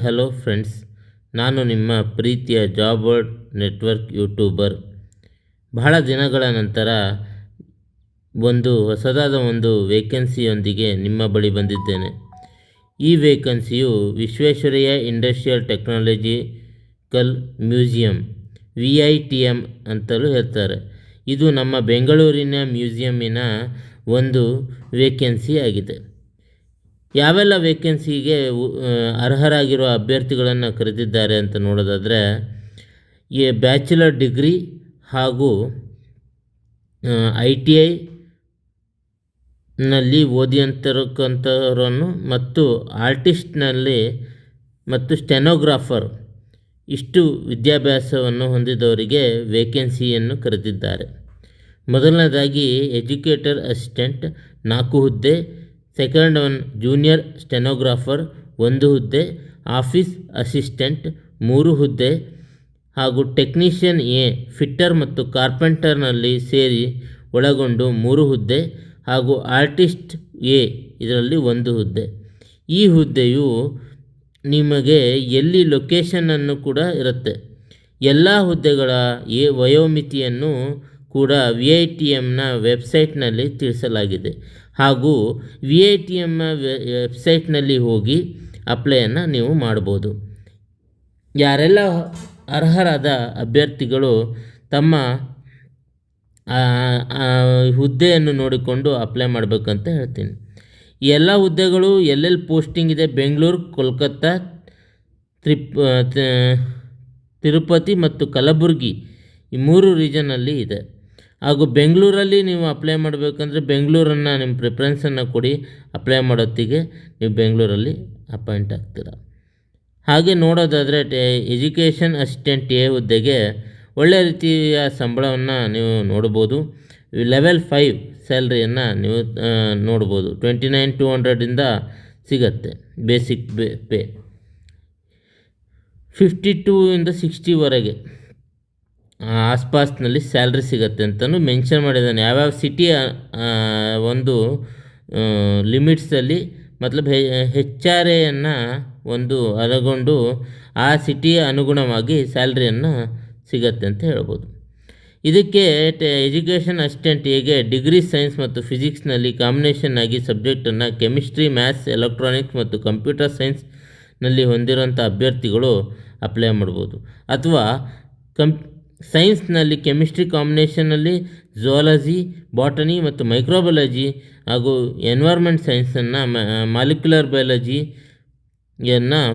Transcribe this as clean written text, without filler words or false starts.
Hello friends, ನಾನು ನಿಮ್ಮ ಪ್ರೀತಿಯ ಜಾಬ್ ವರ್ಡ್ ನೆಟ್ವರ್ಕ್ ಯೂಟ್ಯೂಬರ್. ಬಹಳ ದಿನಗಳ ನಂತರ ಹೊಸದಾದ ಒಂದು ವೇಕೆನ್ಸಿಯೊಂದಿಗೆ ನಿಮ್ಮ ಬಳಿ ಬಂದಿದ್ದೇನೆ. ಈ ವೇಕೆನ್ಸಿಯು Visvesvaraya industrial technological museum VITM ಅಂತಲೂ ಹೇಳ್ತಾರೆ. ಇದು ನಮ್ಮ ಬೆಂಗಳೂರಿನ ಮ್ಯೂಸಿಯಮ್ಮಿನ ಒಂದು ವೇಕೆನ್ಸಿ ಆಗಿದೆ. ಯಾವೆಲ್ಲ ವೇಕೆನ್ಸಿಗೆ ಅರ್ಹರಾಗಿರುವ ಅಭ್ಯರ್ಥಿಗಳನ್ನು ಕರೆದಿದ್ದಾರೆ ಅಂತ ನೋಡೋದಾದರೆ, ಈ ಬ್ಯಾಚುಲರ್ ಡಿಗ್ರಿ ಹಾಗೂ ITIನಲ್ಲಿ ಓದಿಯಂತಿರಕ್ಕಂಥವರನ್ನು ಮತ್ತು ಆರ್ಟಿಸ್ಟ್ನಲ್ಲಿ ಮತ್ತು ಸ್ಟೆನೋಗ್ರಾಫರ್ ಇಷ್ಟು ವಿದ್ಯಾಭ್ಯಾಸವನ್ನು ಹೊಂದಿದವರಿಗೆ ವೇಕೆನ್ಸಿಯನ್ನು ಕರೆದಿದ್ದಾರೆ. ಮೊದಲನೇದಾಗಿ ಎಜುಕೇಟರ್ ಅಸಿಸ್ಟೆಂಟ್ 4 ಹುದ್ದೆ, ಸೆಕೆಂಡ್ ಒನ್ ಜೂನಿಯರ್ ಸ್ಟೆನೋಗ್ರಾಫರ್ 1 ಹುದ್ದೆ, ಆಫೀಸ್ ಅಸಿಸ್ಟೆಂಟ್ 3 ಹುದ್ದೆ ಹಾಗೂ ಟೆಕ್ನಿಷಿಯನ್ ಫಿಟ್ಟರ್ ಮತ್ತು ಕಾರ್ಪೆಂಟರ್ನಲ್ಲಿ ಸೇರಿ ಒಳಗೊಂಡು 3 ಹುದ್ದೆ ಹಾಗೂ ಆರ್ಟಿಸ್ಟ್ ಇದರಲ್ಲಿ 1 ಹುದ್ದೆ. ಈ ಹುದ್ದೆಯು ನಿಮಗೆ ಎಲ್ಲಿ ಲೊಕೇಶನನ್ನು ಕೂಡ ಇರುತ್ತೆ. ಎಲ್ಲ ಹುದ್ದೆಗಳ ವಯೋಮಿತಿಯನ್ನು ಕೂಡ VITMನ ವೆಬ್ಸೈಟ್ನಲ್ಲಿ ತಿಳಿಸಲಾಗಿದೆ ಹಾಗೂ VITMನ ವೆಬ್ಸೈಟ್ನಲ್ಲಿ ಹೋಗಿ ಅಪ್ಲೈಯನ್ನು ನೀವು ಮಾಡ್ಬೋದು. ಯಾರೆಲ್ಲ ಅರ್ಹರಾದ ಅಭ್ಯರ್ಥಿಗಳು ತಮ್ಮ ಹುದ್ದೆಯನ್ನು ನೋಡಿಕೊಂಡು ಅಪ್ಲೈ ಮಾಡಬೇಕಂತ ಹೇಳ್ತೀನಿ. ಈ ಎಲ್ಲ ಹುದ್ದೆಗಳು ಎಲ್ಲೆಲ್ಲಿ ಪೋಸ್ಟಿಂಗ್ ಇದೆ, ಬೆಂಗಳೂರು, ಕೋಲ್ಕತ್ತಾ, ತಿರುಪತಿ ಮತ್ತು ಕಲಬುರಗಿ ಈ 3 ರೀಜನಲ್ಲಿ ಇದೆ. ಹಾಗೂ ಬೆಂಗಳೂರಲ್ಲಿ ನೀವು ಅಪ್ಲೈ ಮಾಡಬೇಕಂದ್ರೆ ಬೆಂಗಳೂರನ್ನು ನಿಮ್ಮ ಪ್ರಿಫರೆನ್ಸನ್ನು ಕೊಡಿ. ಅಪ್ಲೈ ಮಾಡೋತ್ತಿಗೆ ನೀವು ಬೆಂಗಳೂರಲ್ಲಿ ಅಪಾಯಿಂಟ್ ಆಗ್ತೀರ. ಹಾಗೆ ನೋಡೋದಾದರೆ ಎಜುಕೇಷನ್ ಅಸಿಸ್ಟೆಂಟ್ ಹುದ್ದೆಗೆ ಒಳ್ಳೆಯ ರೀತಿಯ ಸಂಬಳವನ್ನು ನೀವು ನೋಡ್ಬೋದು. ಲೆವೆಲ್ 5 ಸ್ಯಾಲ್ರಿಯನ್ನು ನೀವು ನೋಡ್ಬೋದು. 29,200ಇಂದ ಸಿಗತ್ತೆ ಬೇಸಿಕ್ ಪೇ. 52ಇಂದ 60ವರೆಗೆ ಆಸ್ಪಾಸ್ನಲ್ಲಿ ಸ್ಯಾಲ್ರಿ ಸಿಗತ್ತೆ ಅಂತಲೂ ಮೆನ್ಷನ್ ಮಾಡಿದ್ದಾನೆ. ಯಾವ್ಯಾವ ಸಿಟಿಯ ಒಂದು ಲಿಮಿಟ್ಸಲ್ಲಿ ಮತ್ಲಬ್ HRAಯನ್ನು ಒಂದು ಅನುಗೊಂಡು ಆ ಸಿಟಿಯ ಅನುಗುಣವಾಗಿ ಸ್ಯಾಲ್ರಿಯನ್ನು ಸಿಗತ್ತೆ ಅಂತ ಹೇಳ್ಬೋದು. ಇದಕ್ಕೆ ಎಜುಕೇಷನ್ ಅಸಿಸ್ಟೆಂಟ್ ಡಿಗ್ರಿ ಸೈನ್ಸ್ ಮತ್ತು ಫಿಸಿಕ್ಸ್ನಲ್ಲಿ ಕಾಂಬಿನೇಷನ್ ಆಗಿ ಸಬ್ಜೆಕ್ಟನ್ನು ಕೆಮಿಸ್ಟ್ರಿ, ಮ್ಯಾಥ್ಸ್, ಎಲೆಕ್ಟ್ರಾನಿಕ್ಸ್ ಮತ್ತು ಕಂಪ್ಯೂಟರ್ ಸೈನ್ಸ್ನಲ್ಲಿ ಹೊಂದಿರುವಂಥ ಅಭ್ಯರ್ಥಿಗಳು ಅಪ್ಲೈ ಮಾಡ್ಬೋದು. ಅಥವಾ ಸೈನ್ಸ್ನಲ್ಲಿ ಕೆಮಿಸ್ಟ್ರಿ ಕಾಂಬಿನೇಷನ್ನಲ್ಲಿ ಝುವಾಲಜಿ, ಬಾಟನಿ ಮತ್ತು ಮೈಕ್ರೋಬಯಾಲಜಿ ಹಾಗೂ ಎನ್ವೈರ್ಮೆಂಟ್ ಸೈನ್ಸನ್ನು ಮಾಲಿಕ್ಯುಲರ್ ಬಯಾಲಜಿಯನ್ನು